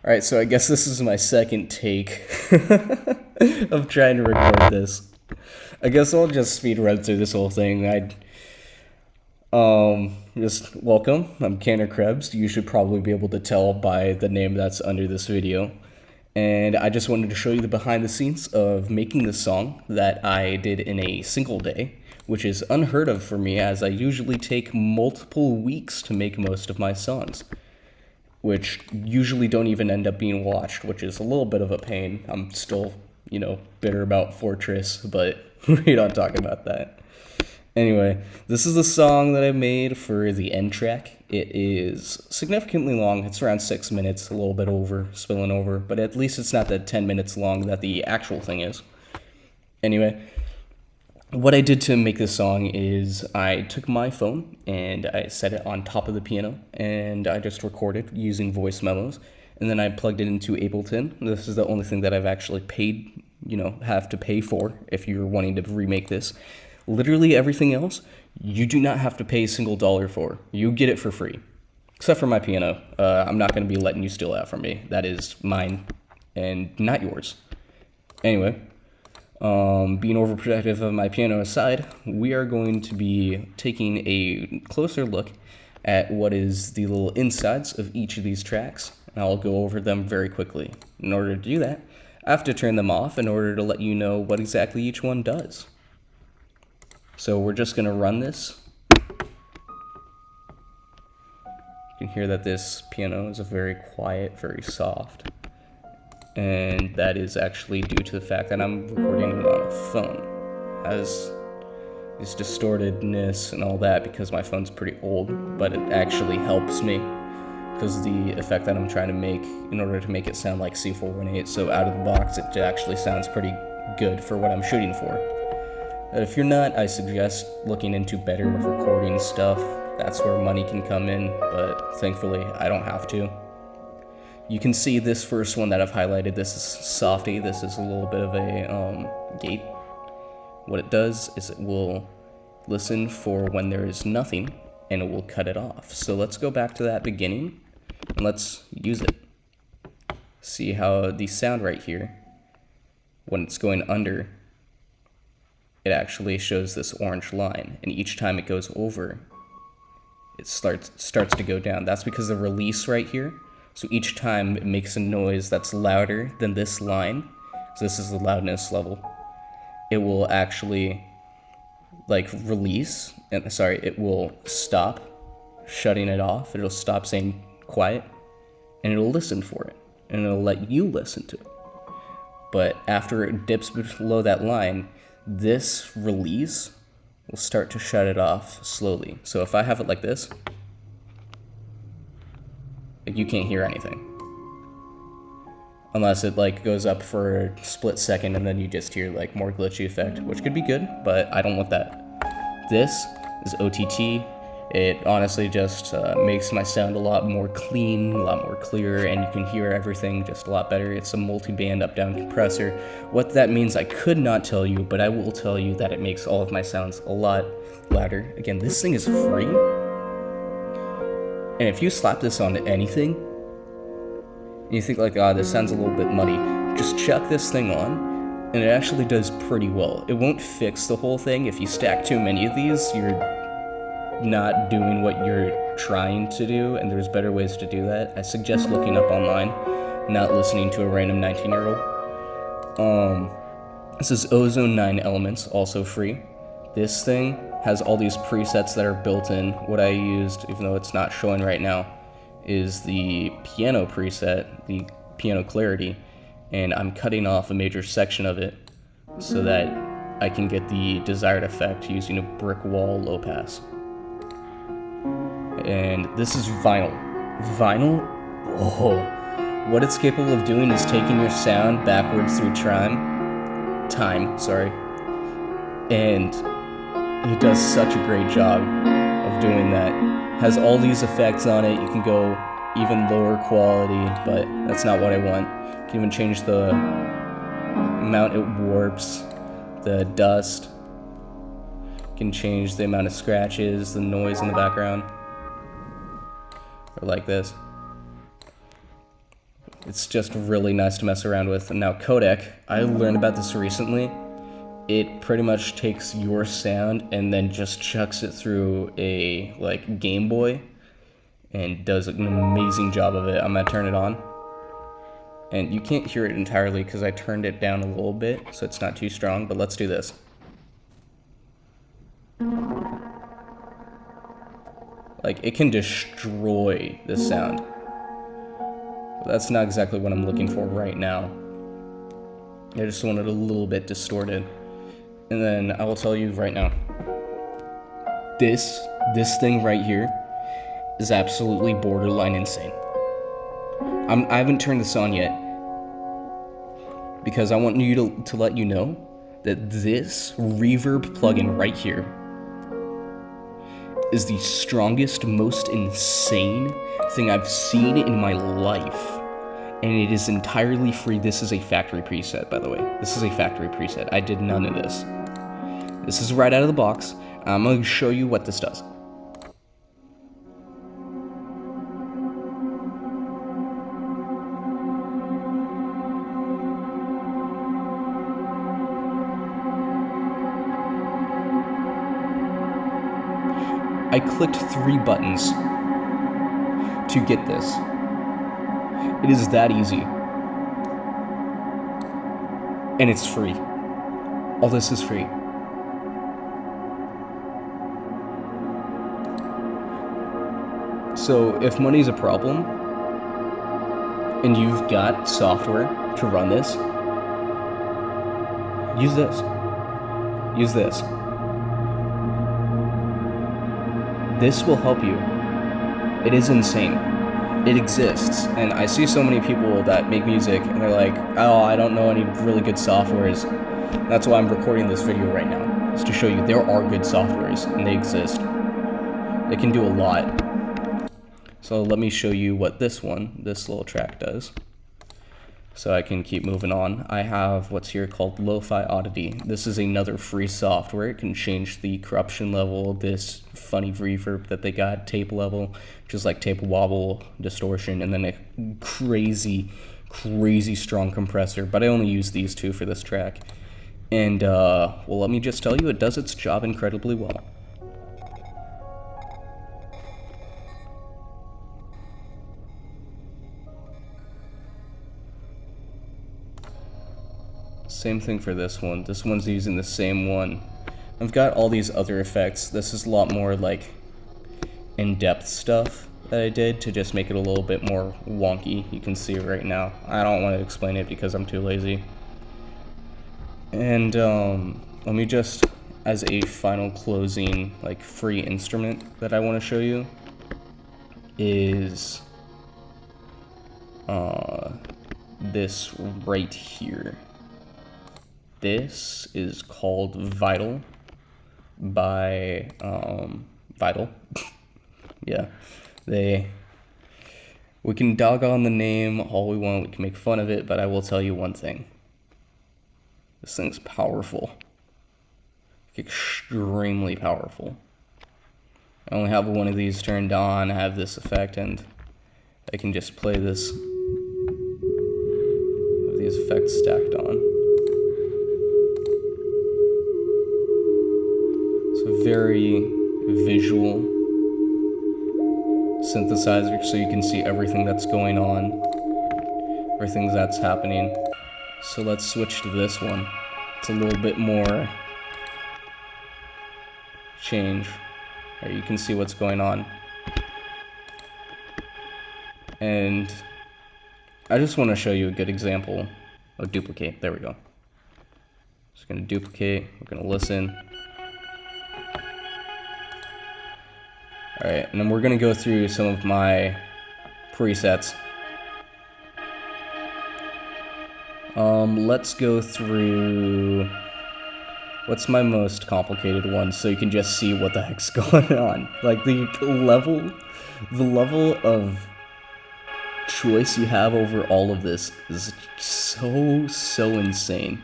Alright, so I guess this is my second take of trying to record this. I guess I'll just speed run through this whole thing. Just welcome. I'm Canner Krebs. You should probably be able to tell by the name that's under this video. And I just wanted to show you the behind the scenes of making this song that I did in a single day, which is unheard of for me as I usually take multiple weeks to make most of my songs, which usually don't even end up being watched, which is a little bit of a pain. I'm still, bitter about Fortress, but we don't talk about that. Anyway, this is the song that I made for the end track. It is significantly long. It's around 6 minutes, a little bit over, spilling over, but at least it's not the 10 minutes long that the actual thing is. Anyway, what I did to make this song is I took my phone and I set it on top of the piano and I just recorded using voice memos, and then I plugged it into Ableton. This is the only thing that I've actually paid, have to pay for if you're wanting to remake this. Literally everything else, you do not have to pay a single dollar for. You get it for free. Except for my piano. I'm not going to be letting you steal that from me. That is mine and not yours. Anyway, being overprotective of my piano aside, we are going to be taking a closer look at what is the little insides of each of these tracks. And I'll go over them very quickly. In order to do that, I have to turn them off in order to let you know what exactly each one does. So we're just going to run this. You can hear that this piano is very quiet, very soft. And that is actually due to the fact that I'm recording it on a phone. It has this distortedness and all that because my phone's pretty old, but it actually helps me because the effect that I'm trying to make in order to make it sound like C418, so out of the box it actually sounds pretty good for what I'm shooting for. If you're not, I suggest looking into better recording stuff. That's where money can come in, but thankfully I don't have to. You can see this first one that I've highlighted. This is Softy. This is a little bit of a gate. What it does is it will listen for when there is nothing, and it will cut it off. So let's go back to that beginning, and let's use it. See how the sound right here, when it's going under, it actually shows this orange line, and each time it goes over, it starts to go down. That's because the release right here, so each time it makes a noise that's louder than this line, so this is the loudness level, it will actually release, and it will stop shutting it off, it'll stop saying quiet, and it'll listen for it, and it'll let you listen to it. But after it dips below that line, this release will start to shut it off slowly. So if I have it like this, you can't hear anything. Unless it goes up for a split second and then you just hear more glitchy effect, which could be good, but I don't want that. This is OTT. It honestly just makes my sound a lot more clean, a lot more clear, and you can hear everything just a lot better. It's a multi-band up-down compressor. What that means I could not tell you, but I will tell you that it makes all of my sounds a lot louder. Again, this thing is free, and if you slap this onto anything, and you think this sounds a little bit muddy, just chuck this thing on, and it actually does pretty well. It won't fix the whole thing. If you stack too many of these, you're not doing what you're trying to do, and there's better ways to do that. I suggest looking up online, not listening to a random 19-year-old. This is Ozone 9 Elements, also free. This thing has all these presets that are built in. What I used, even though it's not showing right now, is the piano preset, the piano clarity, and I'm cutting off a major section of it so that I can get the desired effect using a brick wall low pass. And this is vinyl. Vinyl? Oh, what it's capable of doing is taking your sound backwards through time, and it does such a great job of doing that. Has all these effects on it. You can go even lower quality, but that's not what I want. You can even change the amount it warps, the dust. You can change the amount of scratches, the noise in the background. Or like this. It's just really nice to mess around with. And now codec, I learned about this recently. It pretty much takes your sound and then just chucks it through a like Game Boy and does an amazing job of it. I'm gonna turn it on. And you can't hear it entirely because I turned it down a little bit so it's not too strong, but let's do this. Like, it can destroy this sound. But that's not exactly what I'm looking for right now. I just want it a little bit distorted. And then I will tell you right now, this thing right here is absolutely borderline insane. I haven't turned this on yet because I want you to let you know that this reverb plugin right here is the strongest, most insane thing I've seen in my life. And it is entirely free. This is a factory preset, by the way. This is a factory preset. I did none of this. This is right out of the box. I'm going to show you what this does. I clicked 3 buttons to get this. It is that easy. And it's free. All this is free. So if money's a problem, and you've got software to run this, use this. Use this. This will help you. It is insane. It exists. And I see so many people that make music and they're like, oh, I don't know any really good softwares. That's why I'm recording this video right now. Is to show you there are good softwares and they exist. They can do a lot. So let me show you what this little track does. So I can keep moving on. I have what's here called Lo-Fi Oddity. This is another free software. It can change the corruption level, this funny reverb that they got, tape level, which is like tape wobble, distortion, and then a crazy, crazy strong compressor. But I only use these two for this track. And, well, let me just tell you, it does its job incredibly well. Same thing for this one. This one's using the same one. I've got all these other effects. This is a lot more like in-depth stuff that I did to just make it a little bit more wonky. You can see it right now. I don't want to explain it because I'm too lazy. And let me just, as a final closing like free instrument that I want to show you is this right here. This is called Vital by Vital. Yeah, we can dog on the name all we want, we can make fun of it, but I will tell you one thing. This thing's powerful. Extremely powerful. I only have one of these turned on, I have this effect, and I can just play this with these effects stacked on. Very visual synthesizer, so you can see everything that's going on, everything that's happening. So let's switch to this one. It's a little bit more change. There you can see what's going on. And I just want to show you a good example of duplicate. There we go. Just going to duplicate, we're going to listen. Alright, and then we're going to go through some of my presets. Let's go through... What's my most complicated one, so you can just see what the heck's going on. Like, the level of choice you have over all of this is so insane.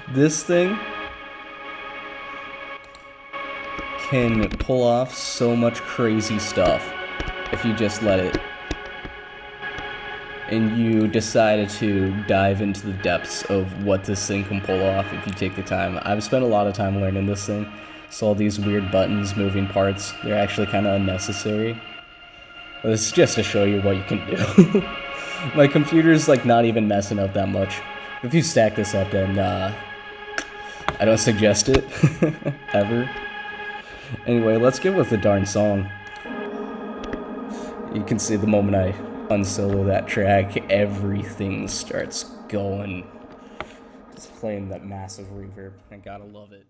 This thing can pull off so much crazy stuff. if you just let it and you decided to dive into the depths of what this thing can pull off if you take the time. I've spent a lot of time learning this thing, so all these weird buttons, moving parts, they're actually kind of unnecessary. But this is just to show you what you can do. My computer's like not even messing up that much. If you stack this up, then I don't suggest it, ever. Anyway, let's get with the darn song. You can see the moment I unsolo that track, everything starts going. It's playing that massive reverb. I gotta love it.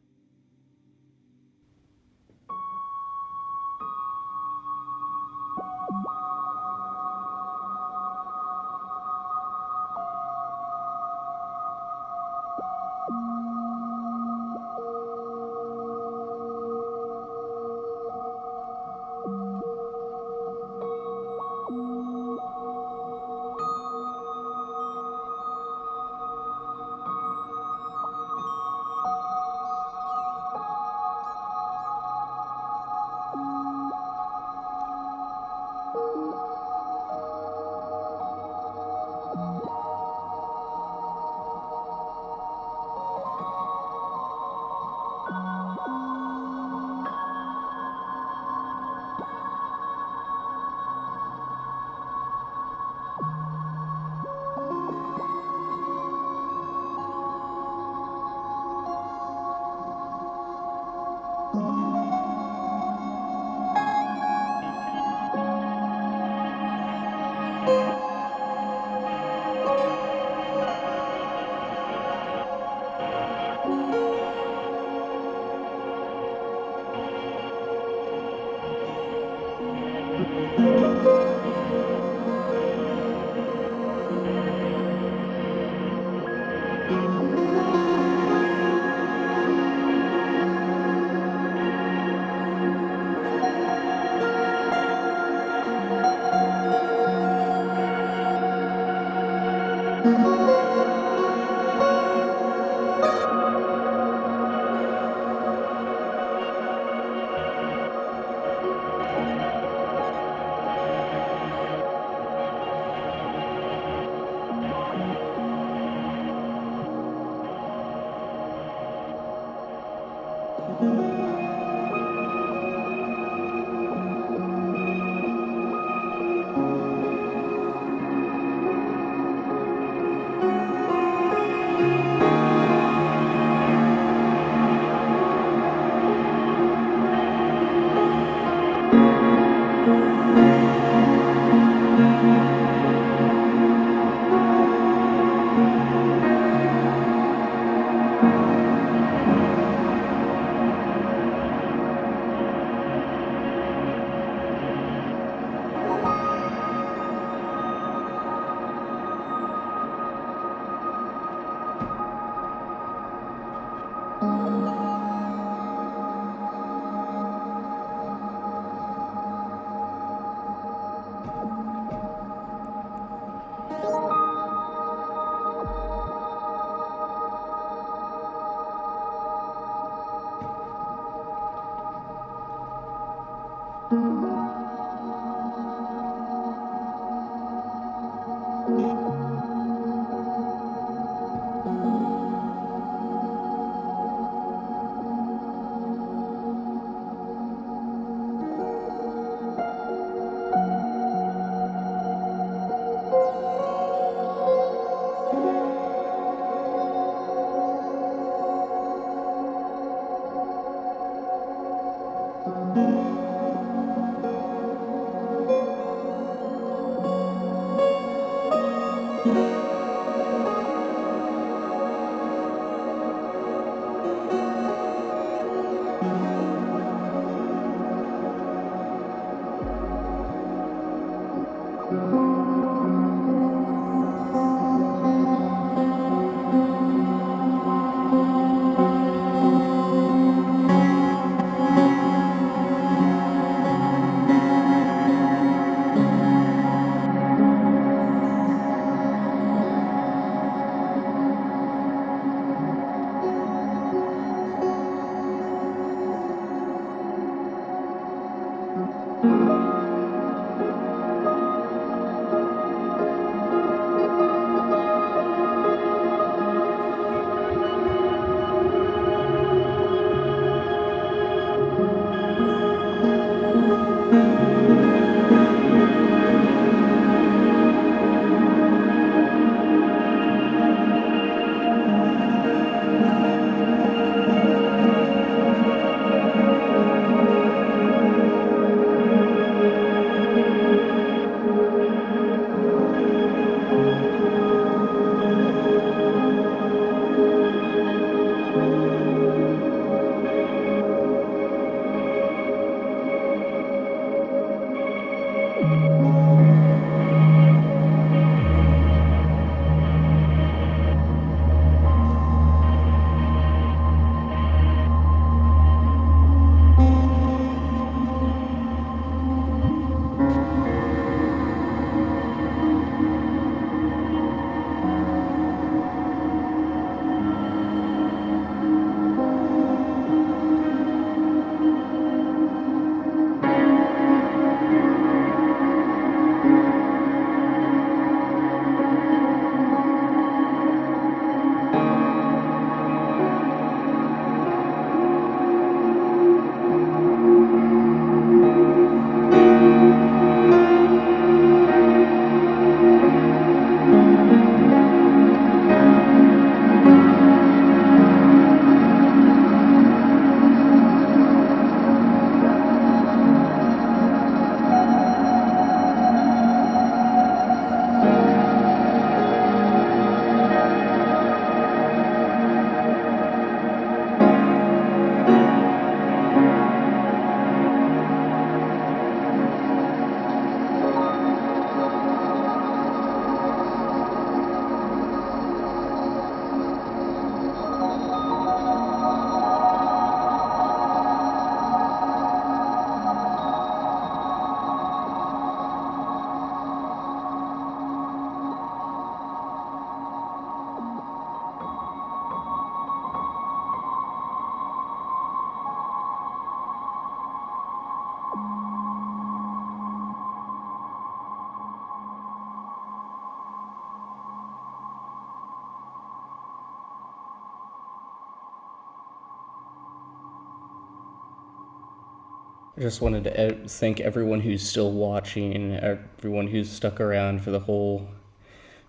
I just wanted to thank everyone who's still watching, everyone who's stuck around for the whole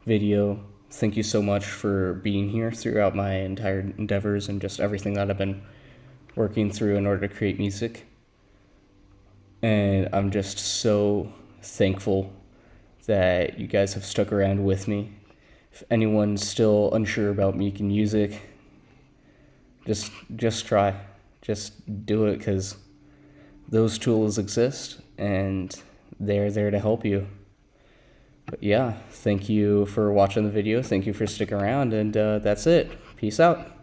video. Thank you so much for being here throughout my entire endeavors and just everything that I've been working through in order to create music. And I'm just so thankful that you guys have stuck around with me. If anyone's still unsure about making music, just try. Just do it, because those tools exist and they're there to help you. But yeah, thank you for watching the video. Thank you for sticking around, and that's it. Peace out.